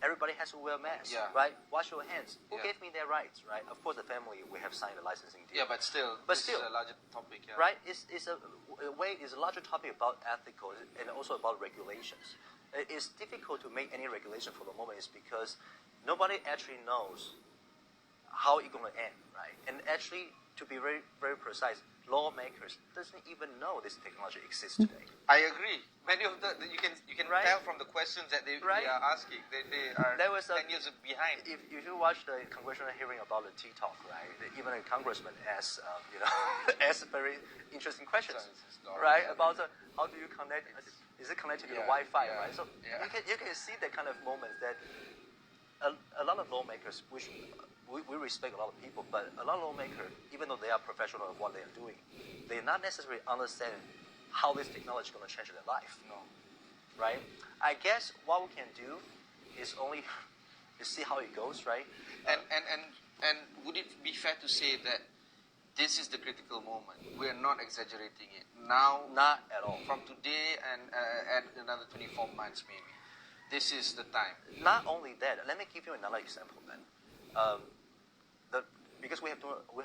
everybody has to wear a mask, right? Wash your hands. Who gave me their rights, right? Of course, the family, we have signed a licensing deal. Yeah, but still, this is a larger topic, right? It's a larger topic about ethical and also about regulations. It's difficult to make any regulation for the moment is because nobody actually knows how it's going to end, right? And actually, to be very, very precise, lawmakers doesn't even know this technology exists today. I agree. Many of you can tell from the questions that they are asking. They are 10 years behind. If you watch the congressional hearing about the TikTok, right? Even a congressman asks, asks very interesting questions, right? About how do you connect? Is it connected to the Wi-Fi, right? So you can see that kind of moments that a lot of lawmakers, which we respect a lot of people, but a lot of lawmakers, even though they are professional of what they are doing, they not necessarily understand how this technology is going to change their life. No. Right? I guess what we can do is only to see how it goes, right? And would it be fair to say that this is the critical moment? We are not exaggerating it. Now, not at all. From today and add another 24 months maybe. This is the time. Not only that, let me give you another example then. Because we have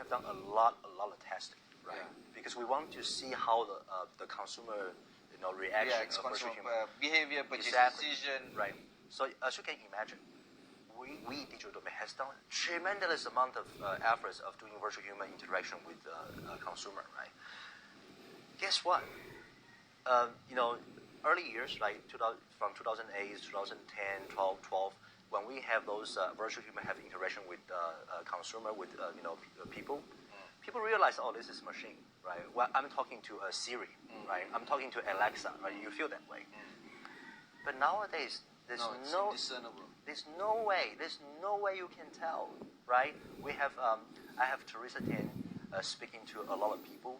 done a lot of testing, right? Yeah. Because we want to see how the consumer reaction of virtual human behavior, purchase decision, right? So as you can imagine, we Digital Domain has done tremendous amount of efforts of doing virtual human interaction with consumer, right? Guess what? Early years, like from 2008, 2010, 12, when we have those virtual human have interaction with consumer, with people, people realize, oh, this is machine, right? Well, I'm talking to a Siri, right? I'm talking to Alexa, right? You feel that way. But nowadays, there's no way you can tell, right? I have Teresa Tan speaking to a lot of people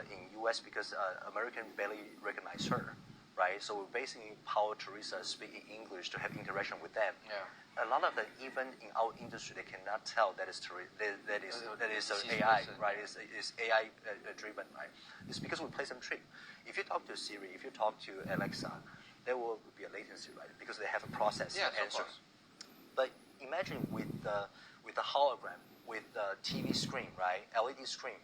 in U.S. because American barely recognize her. Right, so we basically empower Teresa speaking English to have interaction with them. Yeah. A lot of them, even in our industry, they cannot tell that is AI, right? It's AI driven, right? It's because we play some trick. If you talk to Siri, if you talk to Alexa, there will be a latency, right? Because they have a process answer. But imagine with the hologram, with the TV screen, right? LED screen.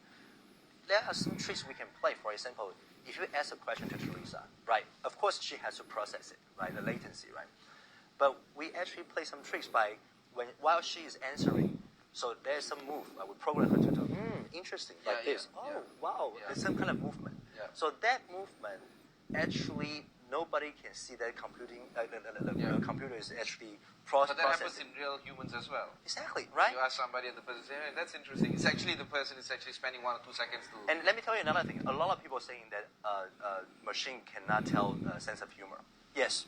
There are some tricks we can play. For example, if you ask a question to Teresa, right, of course she has to process it, right, the latency, right? But we actually play some tricks while she is answering. So there's some move. We program her to do, interesting, like this. Wow, there's some kind of movement. Yeah. So that movement, actually, nobody can see that computing. The computer is actually processing. But that happens in real humans as well. Exactly, right? You ask somebody and the person says, hey, that's interesting. It's actually the person is actually spending 1 or 2 seconds to... And let me tell you another thing. A lot of people are saying that machine cannot tell sense of humor. Yes,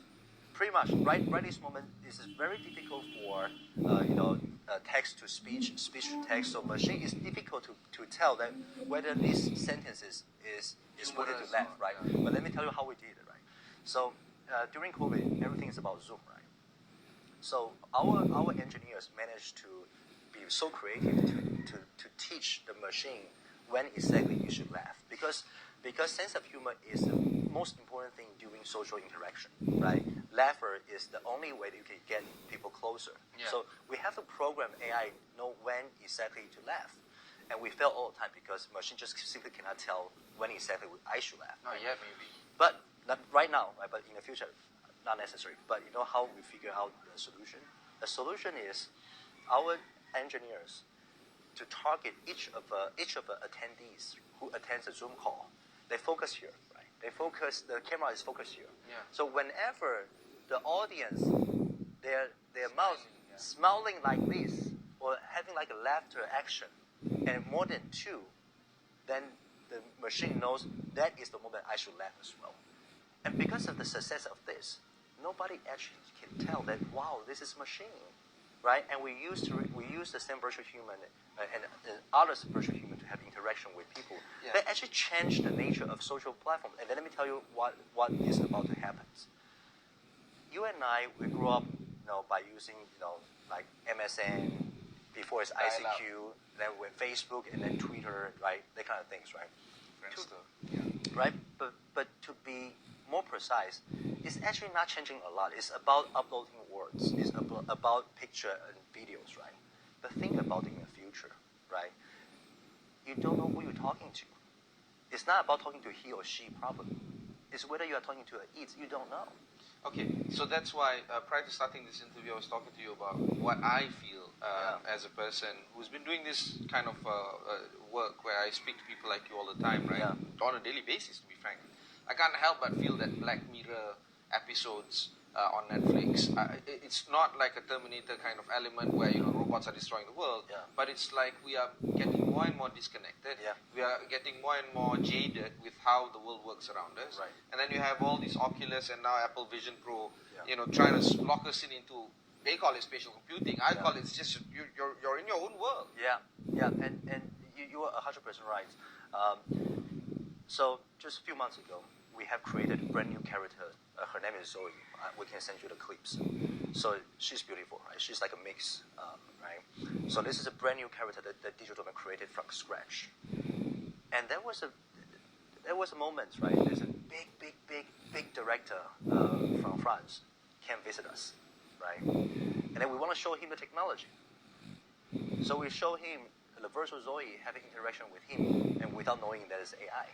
pretty much. Right this moment, this is very difficult for text to speech, speech to text. So machine is difficult to tell that whether this sentence is worded to left, right? Yeah. But let me tell you how we did it, right? So during COVID, everything is about Zoom, right? So our engineers managed to be so creative to teach the machine when exactly you should laugh, because sense of humor is the most important thing during social interaction, right? Laughter is the only way that you can get people closer. Yeah. So we have to program AI know when exactly to laugh, and we fail all the time because machine just simply cannot tell when exactly I should laugh. Not yet, maybe. But not right now, right? But in the future, not necessary. But you know how we figure out the solution? The solution is our engineers to target each of the attendees who attends a Zoom call. They focus here, right? The camera is focused here. Yeah. So whenever the audience, their mouth smiling like this, or having like a laughter action, and more than 2, then the machine knows that is the moment I should laugh as well. And because of the success of this, nobody actually can tell that, wow, this is machine, right? And we use the same virtual human and other virtual human to have interaction with people. Yeah. They actually change the nature of social platforms. And let me tell you what is about to happen. You and I, we grew up, by using, like MSN, before it's ICQ, then with Facebook, and then Twitter, right? That kind of things, right? Friendster. Right? But to be more precise, it's actually not changing a lot. It's about uploading words. It's about picture and videos, right? But think about it in the future, right? You don't know who you're talking to. It's not about talking to he or she probably. It's whether you are talking to it. You don't know. Okay, so that's why prior to starting this interview, I was talking to you about what I feel as a person who's been doing this kind of work where I speak to people like you all the time, right? Yeah. On a daily basis, to be frank. I can't help but feel that Black Mirror episodes on Netflix, it's not like a Terminator kind of element where, you know, robots are destroying the world, Yeah. but it's like we are getting more and more disconnected. Yeah. We are getting more and more jaded with how the world works around us. Right. And then you have all these Oculus and now Apple Vision Pro, Yeah. you know, trying to lock us into, they call it spatial computing. I Yeah. call it, it's just you're in your own world. Yeah, and you are 100% right. So just a few months ago, we have created a brand new character. Her name is Zoe. We can send you the clips. So she's beautiful, right? She's like a mix, right? So this is a brand new character that Digital Domain created from scratch. And there was a moment, right? There's a big director from France came visit us, right? And then we want to show him the technology. So we show him the virtual Zoe having interaction with him, and without knowing that it's AI.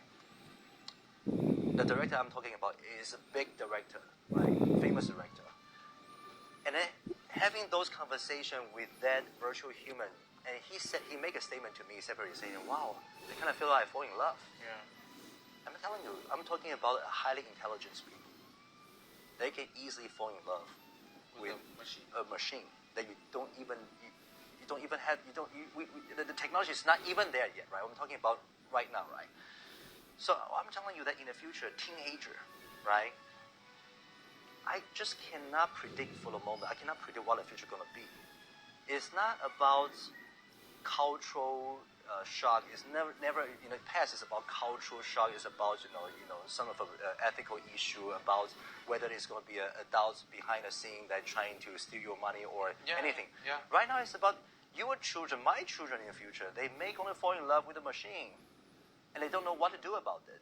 The director I'm talking about is a big director, right? Famous director. And then having those conversations with that virtual human, and he made a statement to me separately saying, "Wow, I kind of feel like I fall in love." Yeah. I'm telling you, I'm talking about a highly intelligent people. They can easily fall in love with a machine that you don't even have. The technology is not even there yet, right? I'm talking about right now, right? So I'm telling you that in the future, teenager, right? I just cannot predict for the moment. I cannot predict what the future is going to be. It's not about cultural shock. It's never. In the past, it's about cultural shock. It's about some of the ethical issue about whether it's going to be adults behind the scene that trying to steal your money or anything. Yeah. Right now, it's about your children, my children in the future. They may going to fall in love with a machine, and they don't know what to do about it.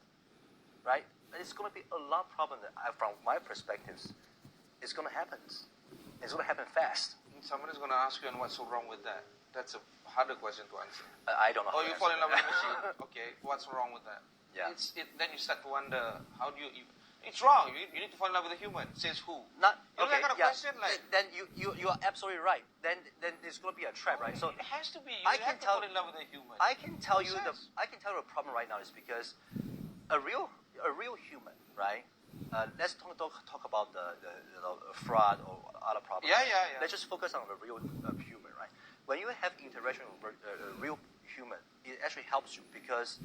Right? It's going to be a lot of problem that from my perspectives, it's going to happen. It's going to happen fast. Somebody's going to ask you, and what's so wrong with that? That's a harder question to answer. I don't know. Oh, you fall in love with a machine. Okay, what's wrong with that? Yeah. Then you start to wonder, how do you even... It's wrong. You need to fall in love with a human. Says who? Not You know okay. that kind of question? Like, Then you are absolutely right. Then there's going to be a trap, right? So it has to be. I You have can to tell- fall in love with a human. I can tell you Makes sense. the problem right now is because a real human, right? Let's talk about the fraud or other problems. Yeah. Let's just focus on the real human, right? When you have interaction with a real human, it actually helps you because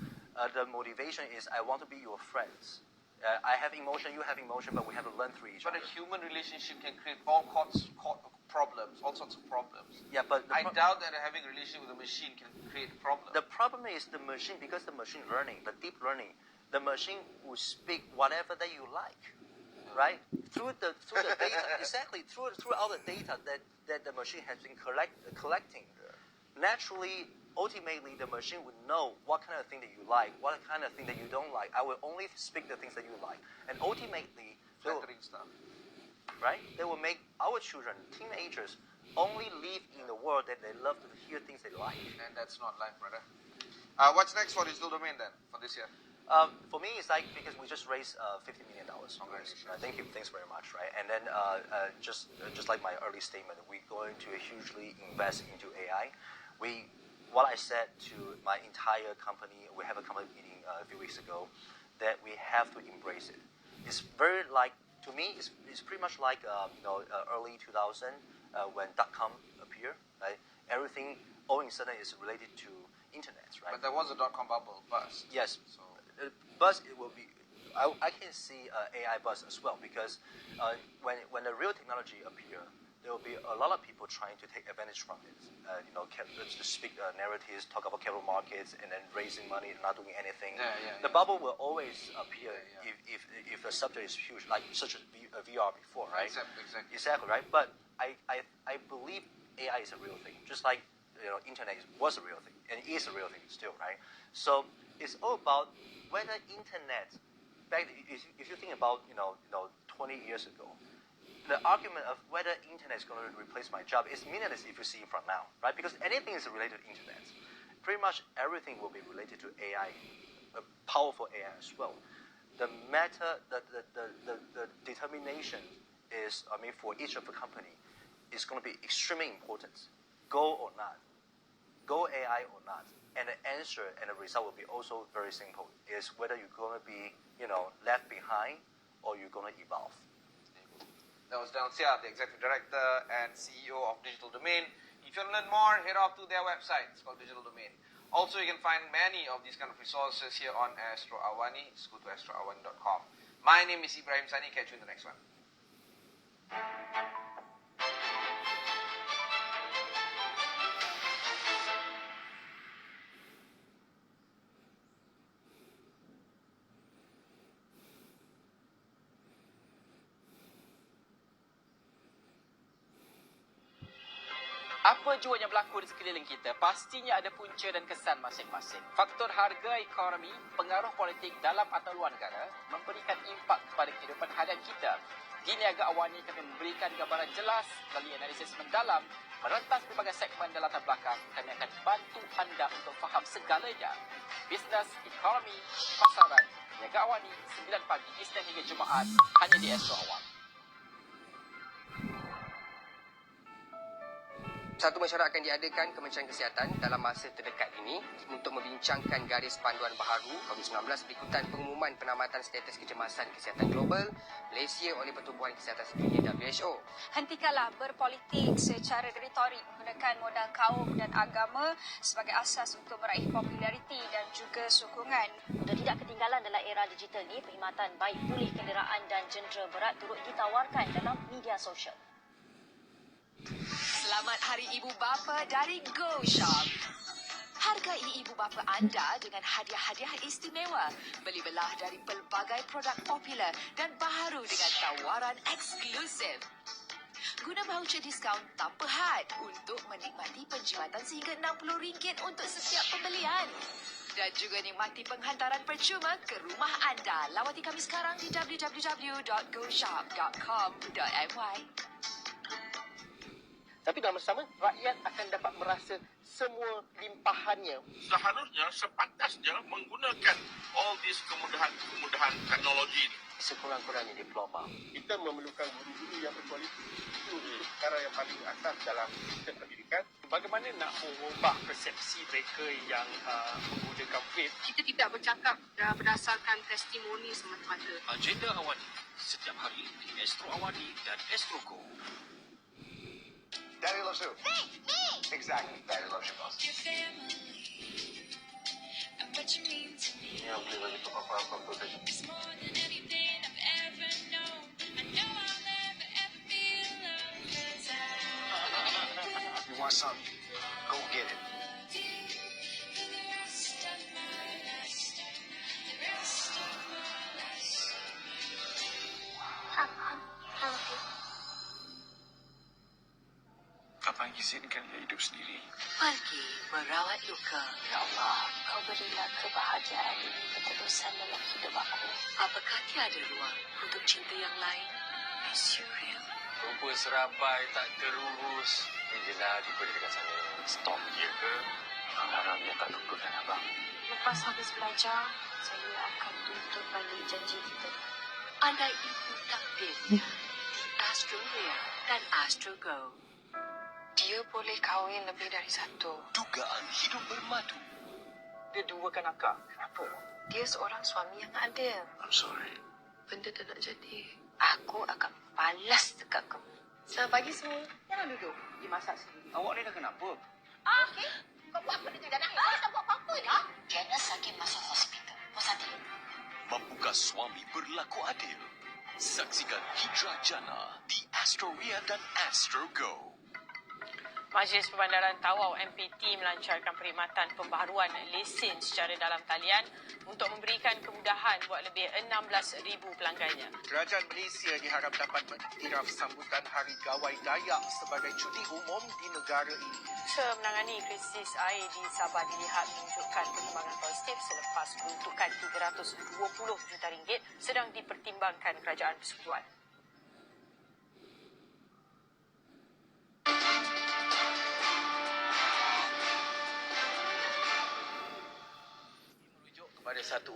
the motivation is I want to be your friends. I have emotion, you have emotion, but we have to learn through each But other. a human relationship can create all problems, all sorts of problems. Yeah, but I doubt that having a relationship with a machine can create a problem. the problem is the machine, because the machine learning, the deep learning, the machine will speak whatever that you like, right? Through the data, exactly through all the data that the machine has been collecting. Naturally, ultimately, the machine would know what kind of thing that you like, what kind of thing that you don't like. I will only speak the things that you like, and ultimately, Flattering stuff. right? They will make our children, teenagers, only live in the world that they love to hear things they like. And that's not life, brother. What's next for Digital Domain then, for this year? For me, it's like because we just raised $50 million. Congratulations. Thank you. Thanks very much. Right, and then just like my early statement, we're going to hugely invest into AI. What I said to my entire company, we have a company meeting a few weeks ago, that we have to embrace it. It's very like, to me, it's pretty much like early 2000 when .com appeared. Right, everything all of a sudden is related to internet. Right. But there was a .com bubble bust. Yes. So Buzz, it will be. I can see AI buzz as well because when the real technology appear, there will be a lot of people trying to take advantage from it. To speak narratives, talk about capital markets, and then raising money and not doing anything. The bubble will always appear if the subject is huge, like such as VR before, right? Exactly, right. But I believe AI is a real thing, just like internet was a real thing and is a real thing still, right? So it's all about whether internet back if you think about 20 years ago, the argument of whether internet is going to replace my job is meaningless if you see it from now, right? Because anything is related to internet. Pretty much everything will be related to AI, powerful AI as well. The determination is, for each of the company, is going to be extremely important. Go or not, go AI or not, and the answer and the result will be also very simple. Is whether you're going to be, left behind or you're going to evolve. That was Donald Seah, the Executive Director and CEO of Digital Domain. If you want to learn more, head off to their website. It's called Digital Domain. Also, you can find many of these kind of resources here on Astro Awani. Just go to astroawani.com. My name is Ibrahim Sani. Catch you in the next one. Apa jua yang berlaku di sekeliling kita, pastinya ada punca dan kesan masing-masing. Faktor harga ekonomi, pengaruh politik dalam atau luar negara memberikan impak kepada kehidupan harian kita. Di Niaga Awani kami memberikan gambaran jelas melalui analisis mendalam, merentas berbagai segmen dan latar belakang. Kami akan bantu anda untuk faham segalanya. Bisnes, ekonomi, pasaran, Niaga Awani, 9 pagi Isnin hingga Jumaat, hanya di Astro Awani. Satu mesyuarat akan diadakan Kementerian Kesihatan dalam masa terdekat ini untuk membincangkan garis panduan baharu COVID-19 berikutan pengumuman penamatan status kecemasan kesihatan global Malaysia oleh Pertubuhan Kesihatan Sedunia WHO. Hentikanlah berpolitik secara retorik menggunakan modal kaum dan agama sebagai asas untuk meraih populariti dan juga sokongan. Untuk tidak ketinggalan dalam era digital ini, perkhidmatan baik pulih kenderaan dan jendera berat turut ditawarkan dalam media sosial. Selamat Hari Ibu Bapa dari Go Shop. Hargai ibu bapa anda dengan hadiah-hadiah istimewa. Beli belah dari pelbagai produk popular dan baharu dengan tawaran eksklusif. Guna voucher diskaun tanpa had untuk menikmati penjimatan sehingga RM60 untuk setiap pembelian. Dan juga nikmati penghantaran percuma ke rumah anda. Lawati kami sekarang di www.goshop.com.my. Tapi dalam sama, rakyat akan dapat merasa semua limpahannya. Seharusnya sepantasnya menggunakan all these kemudahan teknologi ini. Sekurang-kurangnya diploma. Kita memerlukan guru-guru yang berkualiti. Itu perkara yang paling asas dalam sistem pendidikan. Bagaimana nak mengubah persepsi mereka yang menggunakan vape? Kita tidak bercakap berdasarkan testimoni semata-mata. Agenda Awani setiap hari di Astro Awani dan Astro Go. Daddy loves you. Me! Exactly. Daddy loves you both. Yang boleh bagi papa-papa protection. You want something? Go get it. Kapan izinkan dia hidup sendiri? Pergi merawat luka. Ya Allah, kau berilah kebahagiaan ini ketulusan dalam hidup aku. Apakah tiada ruang untuk cinta yang lain? Is you real? Rupa serabai tak terurus. Ini je lah jumpa dia dekat sana. Stop dia ke? Harap dia tak lupakan abang. Lepas habis belajar, saya akan tuntut balik janji kita. Andai itu takdirnya. Astro Real dan Astro Go. Dia boleh kahwin lebih dari satu. Dugaan hidup bermadu. Dia duakan akak. Kenapa? Dia seorang suami yang adil. I'm sorry. Benda dah nak jadi. Aku akan balas dekat kamu. Selamat pagi semua. Jangan duduk. Dia masak sendiri. Awak ni dah kenapa? Okey. Kau buat apa tu dah nangis? Kau tak buat apa-apa ya? Janice sakit masuk hospital. Puas hati. Mampukah suami berlaku adil? Saksikan Hijrah Jannah di Astro Ria dan Astro Go. Majlis Perbandaran Tawau MPT melancarkan perkhidmatan pembaharuan lesen secara dalam talian untuk memberikan kemudahan buat lebih 16,000 pelanggannya. Kerajaan Malaysia diharap dapat mengiktiraf sambutan Hari Gawai Dayak sebagai cuti umum di negara ini. Usaha menangani krisis air di Sabah dilihat menunjukkan perkembangan positif selepas peruntukan RM320 juta sedang dipertimbangkan Kerajaan Persekutuan. Merujuk kepada satu